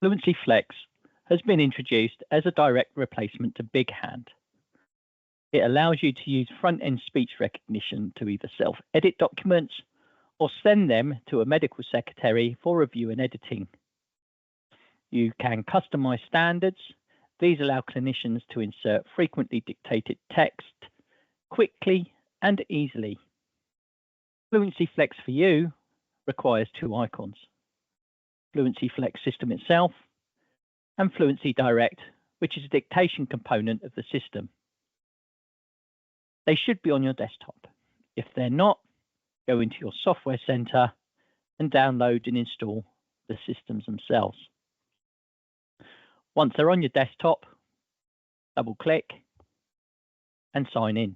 Fluency Flex has been introduced as a direct replacement to Big Hand. It allows you to use front-end speech recognition to either self-edit documents or send them to a medical secretary for review and editing. You can customize standards. These allow clinicians to insert frequently dictated text quickly and easily. Fluency Flex for you requires two icons: Fluency Flex system itself and Fluency Direct, which is a dictation component of the system. They should be on your desktop. If they're not, go into your software center and download and install the systems themselves. Once they're on your desktop, double click and sign in.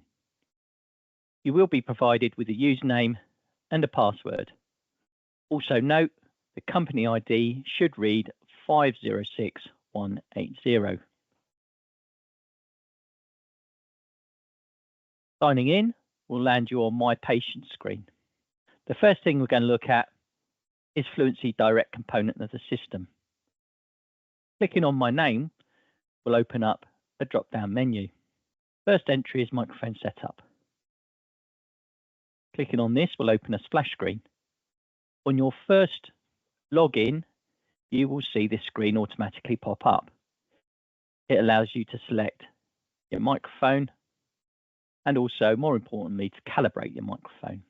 You will be provided with a username and a password. Also note, the company ID should read 506180. Signing in will land you on My Patient screen. The first thing we're going to look at is Fluency Direct component of the system. Clicking on my name will open up a drop-down menu. First entry is microphone setup. Clicking on this will open a splash screen. On your first login, you will see this screen automatically pop up. It allows you to select your microphone and also, more importantly, to calibrate your microphone.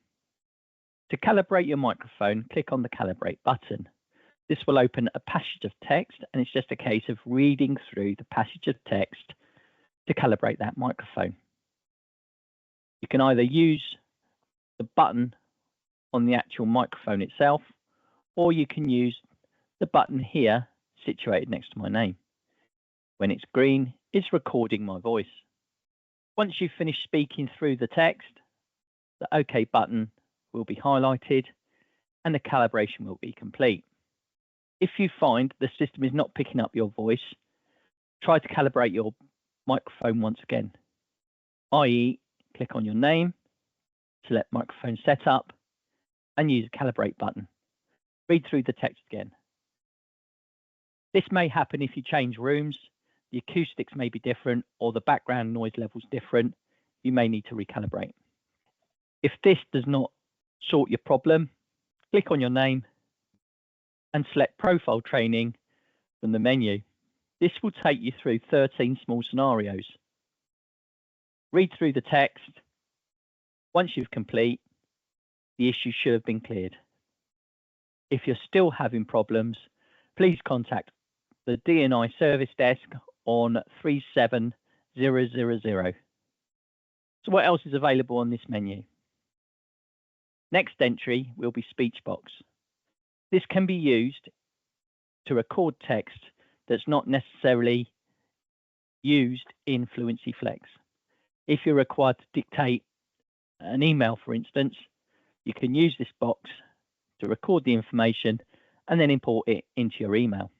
To calibrate your microphone, click on the Calibrate button. This will open a passage of text, and it's just a case of reading through the passage of text to calibrate that microphone. You can either use the button on the actual microphone itself, or you can use the button here situated next to my name. When it's green, it's recording my voice. Once you've finished speaking through the text, the OK button will be highlighted and the calibration will be complete. If you find the system is not picking up your voice, try to calibrate your microphone once again, i.e. click on your name, select microphone setup, and use the Calibrate button. Read through the text again. This may happen if you change rooms, the acoustics may be different, or the background noise levels different. You may need to recalibrate. If this does not sort your problem, click on your name and select Profile Training from the menu. This will take you through 13 small scenarios. Read through the text. Once you've complete, the issue should have been cleared. If you're still having problems, please contact the D&I service desk on 37000. So what else is available on this menu? Next entry will be speech box. This can be used to record text that's not necessarily used in Fluency Flex. If you're required to dictate an email, for instance, you can use this box to record the information and then import it into your email.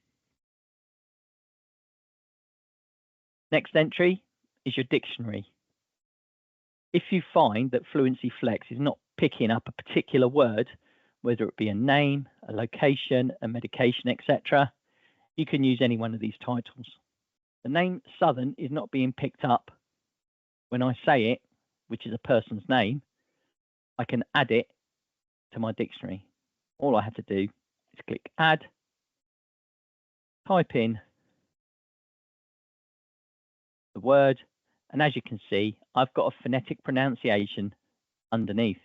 Next entry is your dictionary. If you find that Fluency Flex is not picking up a particular word, whether it be a name, a location, a medication, etc., you can use any one of these titles. The name Southern is not being picked up when I say it, which is a person's name. I can add it to my dictionary. All I have to do is click Add, type in the word, and as you can see, I've got a phonetic pronunciation underneath.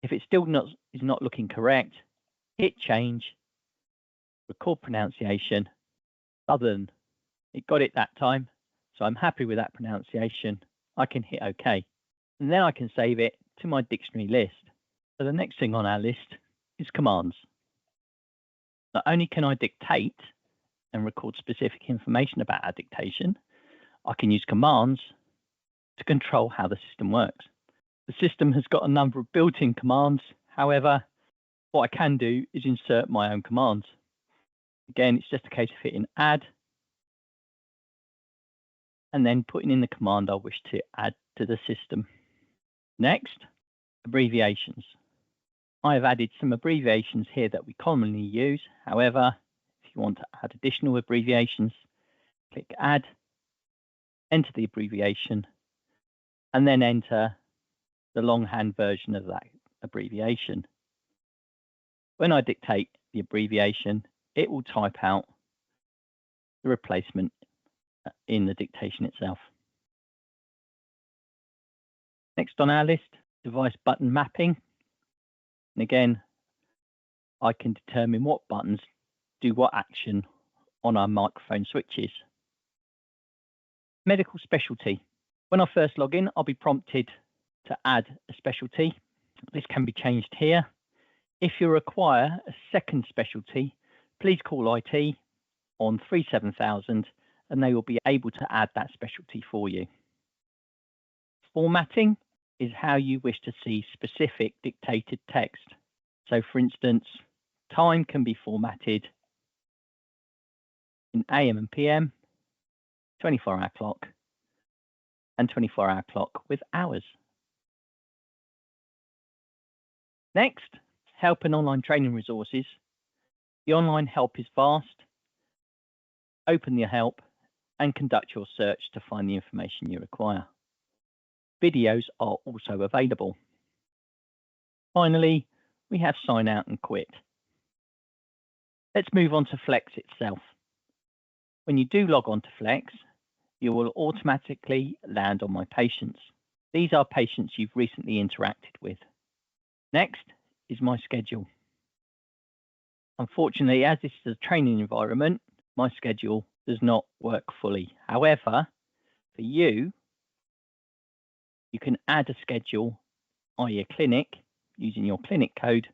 If it still is not looking correct, hit Change, record pronunciation, Southern. It got it that time, so I'm happy with that pronunciation. I can hit OK, and then I can save it to my dictionary list. So the next thing on our list is commands. Not only can I dictate and record specific information about our dictation, I can use commands to control how the system works. The system has got a number of built-in commands. However, what I can do is insert my own commands. Again, it's just a case of hitting Add and then putting in the command I wish to add to the system. Next, abbreviations. I have added some abbreviations here that we commonly use. However, if you you want to add additional abbreviations, click Add, enter the abbreviation, and then enter the longhand version of that abbreviation. When I dictate the abbreviation, it will type out the replacement in the dictation itself. Next on our list, device button mapping. And again, I can determine what buttons do what action on our microphone switches. Medical specialty. When I first log in, I'll be prompted to add a specialty. This can be changed here. If you require a second specialty, please call IT on 37000 and they will be able to add that specialty for you. Formatting is how you wish to see specific dictated text. So for instance, time can be formatted in AM and PM, 24-hour clock, and 24-hour clock with hours. Next, help and online training resources. The online help is vast. Open the help and conduct your search to find the information you require. Videos are also available. Finally, we have sign out and quit. Let's move on to Flex itself. When you do log on to Flex, you will automatically land on My Patients. These are patients you've recently interacted with. Next is My Schedule. Unfortunately, as this is a training environment, My Schedule does not work fully. However, for you, you can add a schedule, i.e. a clinic, using your clinic code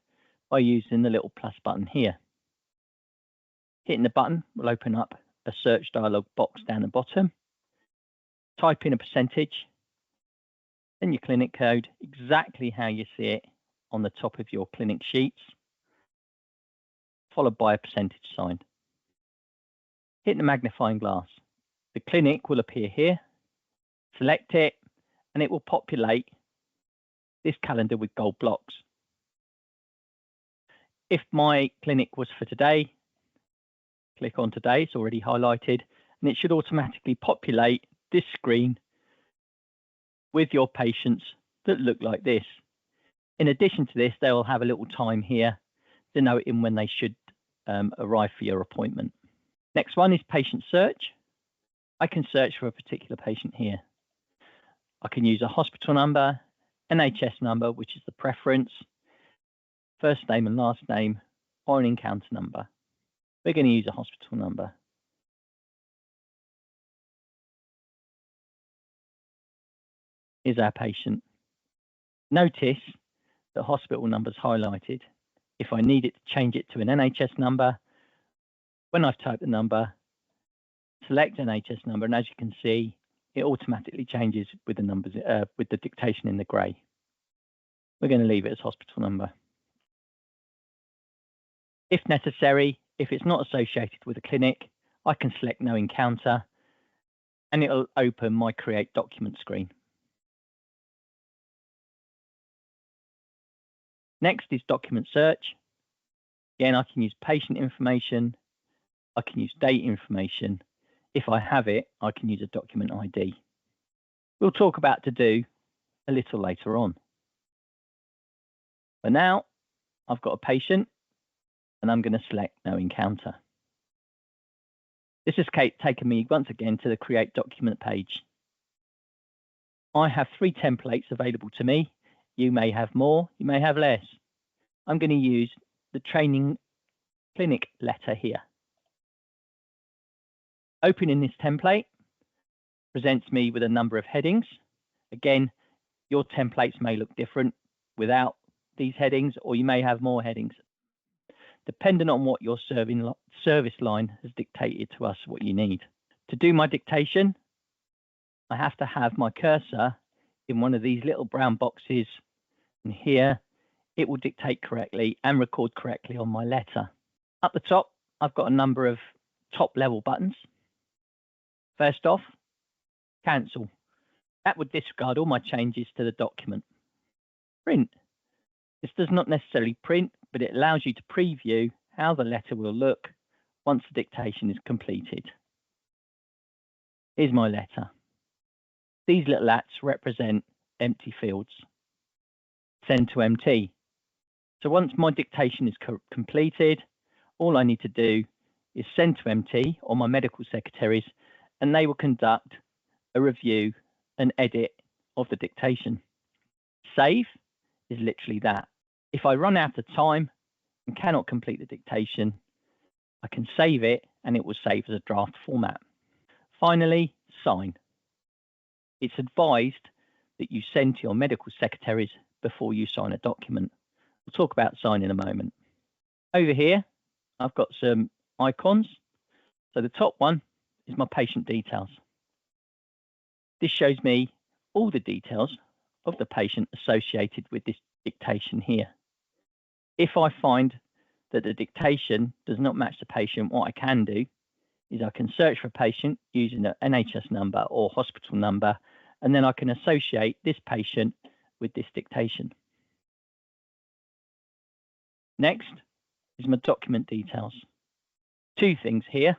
by using the little plus button here. Hitting the button will open up a search dialog box down the bottom. Type in a percentage, then your clinic code, exactly how you see it on the top of your clinic sheets, followed by a percentage sign. Hit the magnifying glass. The clinic will appear here. Select it, and it will populate this calendar with gold blocks. If my clinic was for today, click on today, it's already highlighted, and it should automatically populate this screen with your patients that look like this. In addition to this, they will have a little time here denoting when they should arrive for your appointment. Next one is patient search. I can search for a particular patient here. I can use a hospital number, NHS number, which is the preference, first name and last name, or an encounter number. We're going to use a hospital number. Is our patient. Notice the hospital number is highlighted. If I need it to change it to an NHS number, when I've typed the number, select NHS number, and as you can see, it automatically changes with the numbers, with the dictation in the grey. We're going to leave it as hospital number. If necessary, if it's not associated with a clinic, I can select no encounter, and it'll open my create document screen. Next is document search. Again, I can use patient information. I can use date information. If I have it, I can use a document ID. We'll talk about to do a little later on. For now, I've got a patient and I'm going to select no encounter. This has taken me once again to the create document page. I have 3 templates available to me. You may have more, you may have less. I'm going to use the training clinic letter here. Opening this template presents me with a number of headings. Again, your templates may look different without these headings, or you may have more headings. Depending on what your service line has dictated to us what you need. To do my dictation, I have to have my cursor in one of these little brown boxes, and here it will dictate correctly and record correctly on my letter. Up the top, I've got a number of top level buttons. First off, cancel. That would discard all my changes to the document. Print. This does not necessarily print, but it allows you to preview how the letter will look once the dictation is completed. Here's my letter. These little ats represent empty fields. Send to MT. So once my dictation is completed, all I need to do is send to MT or my medical secretaries, and they will conduct a review and edit of the dictation. Save is literally that. If I run out of time and cannot complete the dictation, I can save it and it will save as a draft format. Finally, sign. It's advised that you send to your medical secretaries before you sign a document. We'll talk about sign in a moment. Over here, I've got some icons. So the top one is my patient details. This shows me all the details of the patient associated with this dictation here. If I find that the dictation does not match the patient, what I can do is I can search for a patient using an NHS number or hospital number, and then I can associate this patient with this dictation. Next is my document details. Two things here.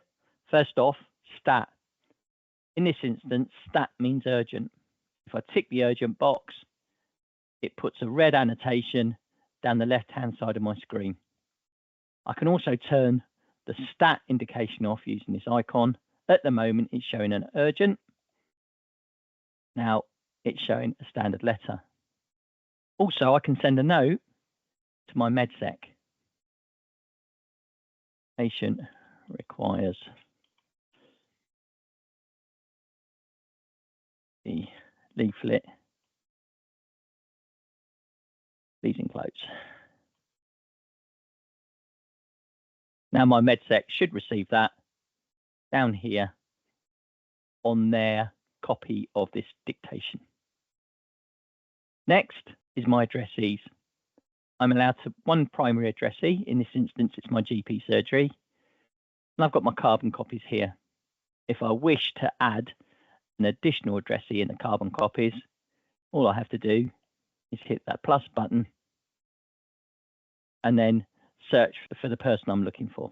First off, stat. In this instance, stat means urgent. If I tick the urgent box, it puts a red annotation down the left-hand side of my screen. I can also turn the stat indication off using this icon. At the moment, it's showing an urgent. Now it's showing a standard letter. Also, I can send a note to my MedSec. Patient requires the leaflet. Please enclose. Now my MedSec should receive that down here on their copy of this dictation. Next is my addressees. I'm allowed to one primary addressee. In this instance, it's my GP surgery. And I've got my carbon copies here. If I wish to add an additional addressee in the carbon copies, all I have to do is hit that plus button and then search for the person I'm looking for.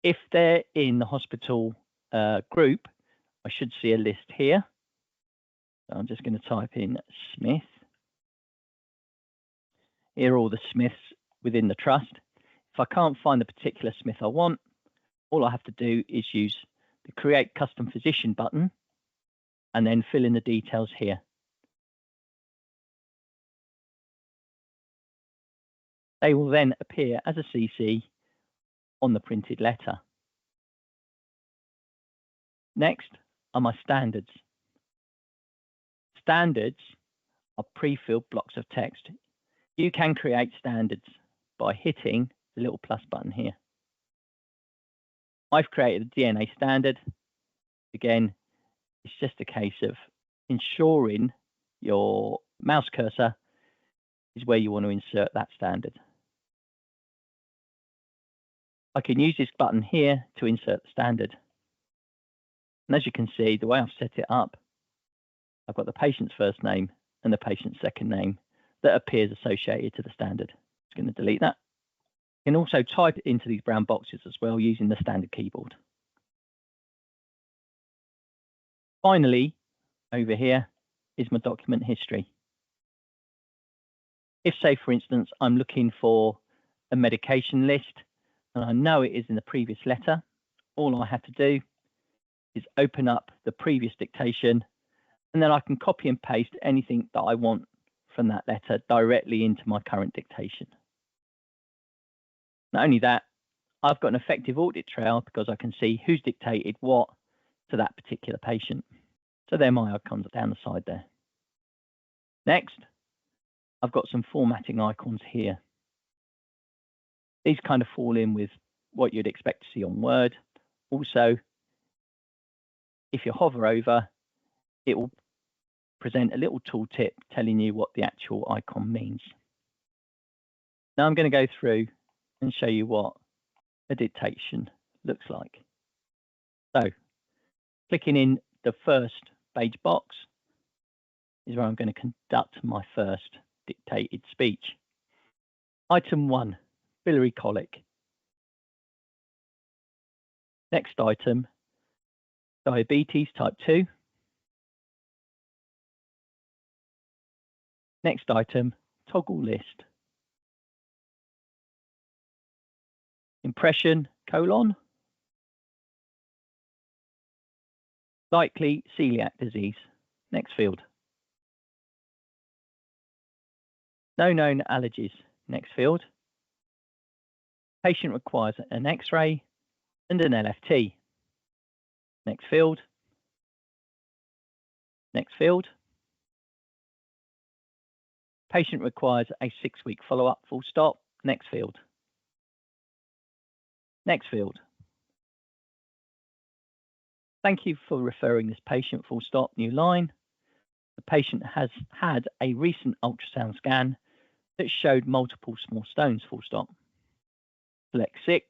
If they're in the hospital group, I should see a list here. So I'm just going to type in Smith. Here are all the Smiths within the trust. If I can't find the particular Smith I want, all I have to do is use the Create Custom Physician button and then fill in the details here. They will then appear as a CC on the printed letter. Next are my standards. Standards are pre-filled blocks of text. You can create standards by hitting the little plus button here. I've created a DNA standard. Again, it's just a case of ensuring your mouse cursor is where you want to insert that standard. I can use this button here to insert the standard. And as you can see, the way I've set it up, I've got the patient's first name and the patient's second name that appears associated to the standard. I'm going to delete that. You can also type it into these brown boxes as well using the standard keyboard. Finally, over here is my document history. If, say, for instance, I'm looking for a medication list and I know it is in the previous letter, all I have to do is open up the previous dictation, and then I can copy and paste anything that I want from that letter directly into my current dictation. Not only that, I've got an effective audit trail because I can see who's dictated what to that particular patient. So they're my icons down the side there. Next, I've got some formatting icons here. These kind of fall in with what you'd expect to see on Word. Also, if you hover over, it will present a little tooltip telling you what the actual icon means. Now I'm going to go through and show you what a dictation looks like. So, clicking in the first beige box is where I'm going to conduct my first dictated speech. Item 1, biliary colic. Next item, diabetes type 2. Next item, toggle list. Impression, colon. Likely celiac disease. Next field. No known allergies. Next field. Patient requires an X-ray and an LFT. Next field. Next field. Patient requires a 6-week follow-up, full stop. Next field. Next field. Thank you for referring this patient, full stop, new line. The patient has had a recent ultrasound scan that showed multiple small stones, full stop. Select 6,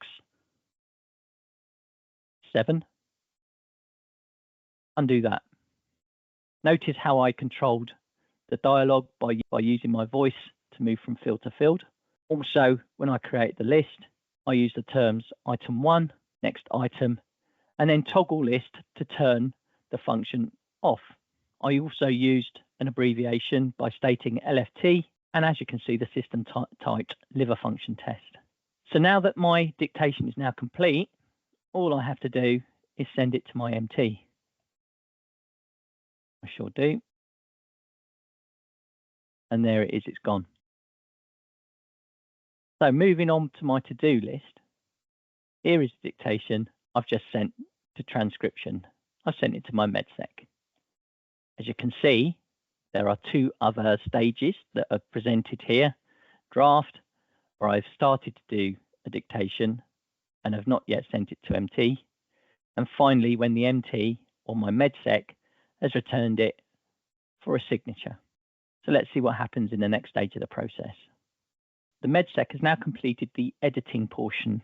7. Undo that. Notice how I controlled the dialogue by using my voice to move from field to field. Also, when I create the list, I use the terms item 1, next item, and then toggle list to turn the function off. I also used an abbreviation by stating LFT, and as you can see, the system typed liver function test. So now that my dictation is now complete, all I have to do is send it to my MT. I sure do. And there it is, it's gone. So moving on to my to-do list, here is the dictation I've just sent to transcription. I sent it to my MedSec. As you can see, there are 2 other stages that are presented here. Draft, where I've started to do a dictation and have not yet sent it to MT. And finally, when the MT or my MedSec has returned it for a signature. So let's see what happens in the next stage of the process. The MedSec has now completed the editing portion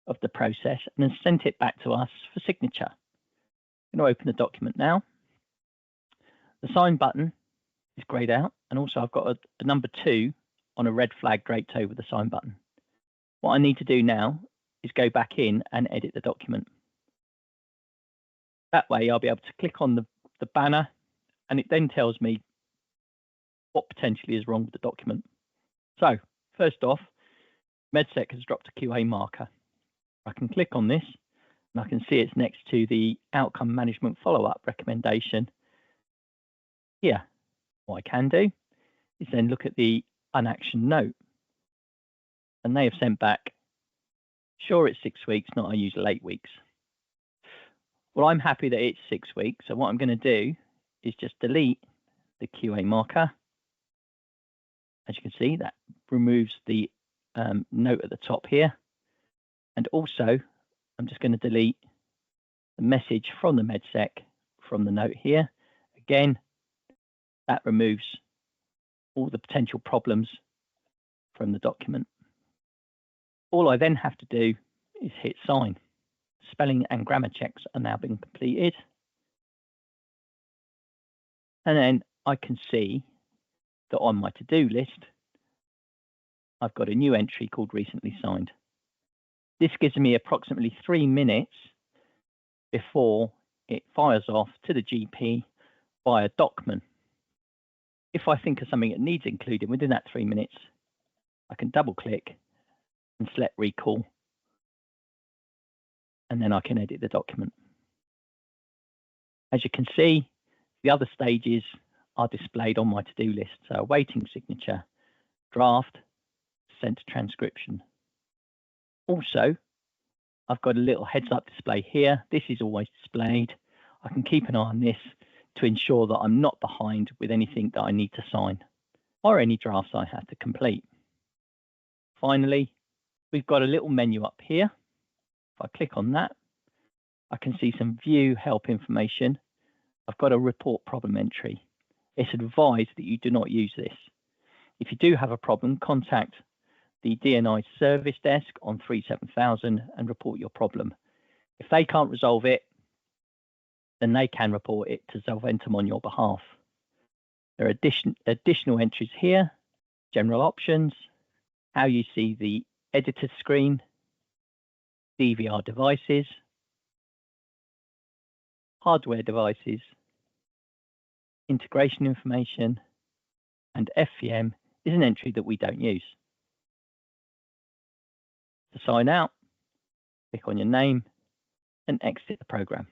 of the process and has sent it back to us for signature. I'm going to open the document now. The sign button is grayed out, and also I've got a number 2 on a red flag draped over the sign button. What I need to do now is go back in and edit the document. That way I'll be able to click on the banner, and it then tells me what potentially is wrong with the document. So first off, MedSec has dropped a QA marker. I can click on this and I can see it's next to the outcome management follow-up recommendation here. What I can do is then look at the unactioned note, and they have sent back, sure, it's 6 weeks, not unusual 8 weeks. Well, I'm happy that it's 6 weeks, so what I'm going to do is just delete the QA marker. As you can see, that removes the note at the top here. And also, I'm just going to delete the message from the MedSec from the note here. Again, that removes all the potential problems from the document. All I then have to do is hit sign. Spelling and grammar checks are now being completed. And then I can see that on my to-do list, I've got a new entry called recently signed. This gives me approximately 3 minutes before it fires off to the GP via Docman. If I think of something that needs including within that 3 minutes, I can double click and select recall, and then I can edit the document. As you can see, the other stages are displayed on my to-do list. So awaiting signature, draft, sent to transcription. Also, I've got a little heads up display here. This is always displayed. I can keep an eye on this to ensure that I'm not behind with anything that I need to sign or any drafts I have to complete. Finally, we've got a little menu up here. If I click on that, I can see some view help information. I've got a report problem entry. It's advised that you do not use this. If you do have a problem, contact the DNI service desk on 37000 and report your problem. If they can't resolve it, then they can report it to Solventum on your behalf. There are additional entries here, general options, how you see the editor screen, DVR devices, hardware devices, integration information, and FVM is an entry that we don't use. To sign out, click on your name and exit the program.